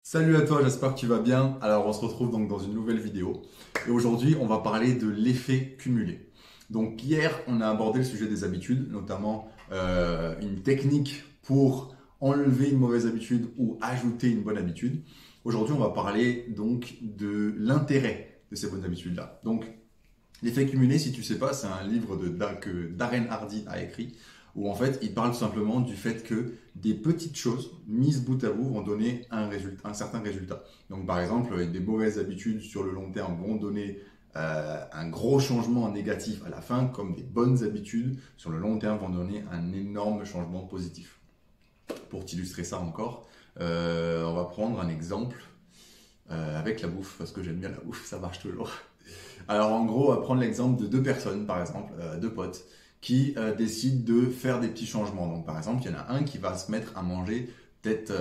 Salut à toi, j'espère que tu vas bien. Alors on se retrouve donc dans une nouvelle vidéo et aujourd'hui on va parler de l'effet cumulé. Donc hier on a abordé le sujet des habitudes, notamment une technique pour enlever une mauvaise habitude ou ajouter une bonne habitude. Aujourd'hui on va parler donc de l'intérêt de ces bonnes habitudes-là. Donc l'effet cumulé, si tu sais pas, c'est un livre que Darren Hardy a écrit, où en fait il parle tout simplement du fait que des petites choses mises bout à bout vont donner un certain résultat. Donc par exemple, des mauvaises habitudes sur le long terme vont donner un gros changement négatif à la fin, comme des bonnes habitudes sur le long terme vont donner un énorme changement positif. Pour t'illustrer ça encore, on va prendre un exemple avec la bouffe, parce que j'aime bien la bouffe, ça marche toujours. Alors en gros, on va prendre l'exemple de deux personnes, par exemple, deux potes, qui décident de faire des petits changements. Donc par exemple, il y en a un qui va se mettre à manger peut-être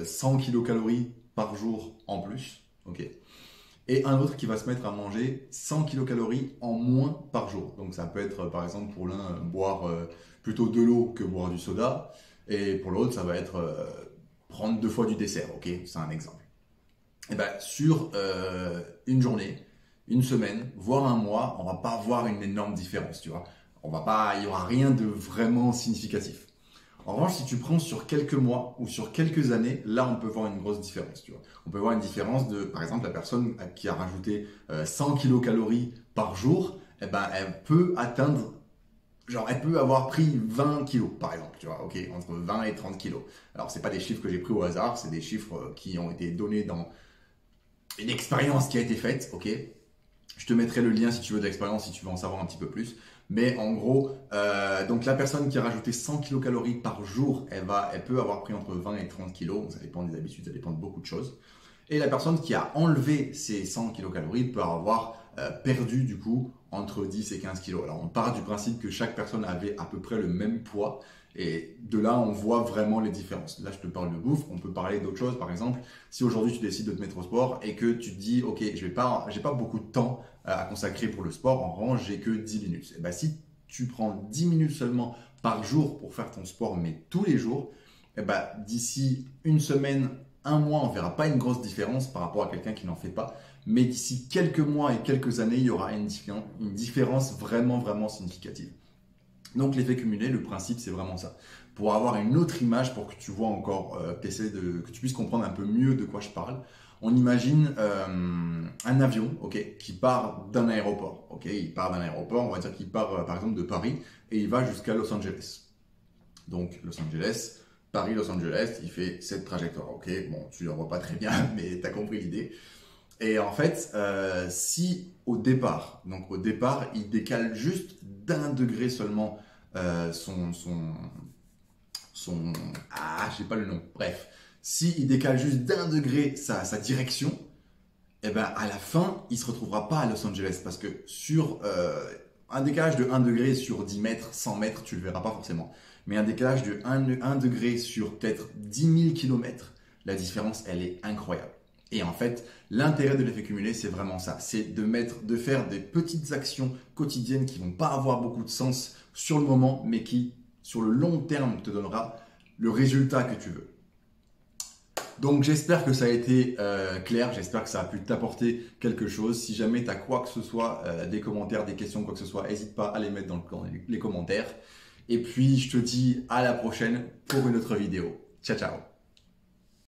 100 kilocalories par jour en plus, ok, et un autre qui va se mettre à manger 100 kilocalories en moins par jour. Donc ça peut être par exemple pour l'un boire plutôt de l'eau que boire du soda, et pour l'autre ça va être prendre deux fois du dessert, ok, c'est un exemple. Et ben sur une journée, une semaine, voire un mois, on va pas voir une énorme différence, tu vois. On va pas, il y aura rien de vraiment significatif. En revanche, si tu prends sur quelques mois ou sur quelques années, là, on peut voir une grosse différence, tu vois. On peut voir une différence de, par exemple, la personne qui a rajouté 100 kilocalories par jour, eh ben, elle peut atteindre, genre, elle peut avoir pris 20 kilos, par exemple, tu vois, ok, entre 20 et 30 kilos. Alors, c'est pas des chiffres que j'ai pris au hasard, c'est des chiffres qui ont été donnés dans une expérience qui a été faite, ok. Je te mettrai le lien si tu veux de l'expérience, si tu veux en savoir un petit peu plus. Mais en gros, donc la personne qui a rajouté 100 kilocalories par jour, elle peut avoir pris entre 20 et 30 kilos. Ça dépend des habitudes, ça dépend de beaucoup de choses. Et la personne qui a enlevé ces 100 kilocalories peut avoir perdu du coup entre 10 et 15 kilos. Alors on part du principe que chaque personne avait à peu près le même poids. Et de là, on voit vraiment les différences. Là, je te parle de bouffe. On peut parler d'autres choses. Par exemple, si aujourd'hui tu décides de te mettre au sport et que tu te dis, OK, j'ai pas beaucoup de temps à consacrer pour le sport. En revanche, j'ai que 10 minutes. Et ben, si tu prends 10 minutes seulement par jour pour faire ton sport, mais tous les jours, et ben, d'ici une semaine, un mois, on ne verra pas une grosse différence par rapport à quelqu'un qui n'en fait pas. Mais d'ici quelques mois et quelques années, il y aura une différence vraiment, vraiment significative. Donc l'effet cumulé, le principe, c'est vraiment ça. Pour avoir une autre image, pour que tu vois encore, que tu puisses comprendre un peu mieux de quoi je parle, on imagine un avion, ok, qui part d'un aéroport, ok, il part d'un aéroport, on va dire qu'il part par exemple de Paris et il va jusqu'à Los Angeles. Donc Los Angeles, Paris, Los Angeles, il fait cette trajectoire, ok. Bon, tu ne la vois pas très bien, mais tu as compris l'idée. Et en fait, si au départ, il décale juste d'un degré seulement je sais pas le nom, bref, si il décale juste d'un degré sa direction, et ben à la fin, il se retrouvera pas à Los Angeles parce que sur un décalage de 1 degré sur 10 mètres, 100 mètres, tu le verras pas forcément. Mais un décalage de 1 degré sur peut-être 10 000 kilomètres, la différence, elle est incroyable. Et en fait, l'intérêt de l'effet cumulé, c'est vraiment ça. C'est de faire des petites actions quotidiennes qui vont pas avoir beaucoup de sens sur le moment, mais qui, sur le long terme, te donnera le résultat que tu veux. Donc j'espère que ça a été clair, j'espère que ça a pu t'apporter quelque chose. Si jamais tu as quoi que ce soit, des commentaires, des questions, quoi que ce soit, n'hésite pas à les mettre dans les commentaires. Et puis je te dis à la prochaine pour une autre vidéo. Ciao ciao.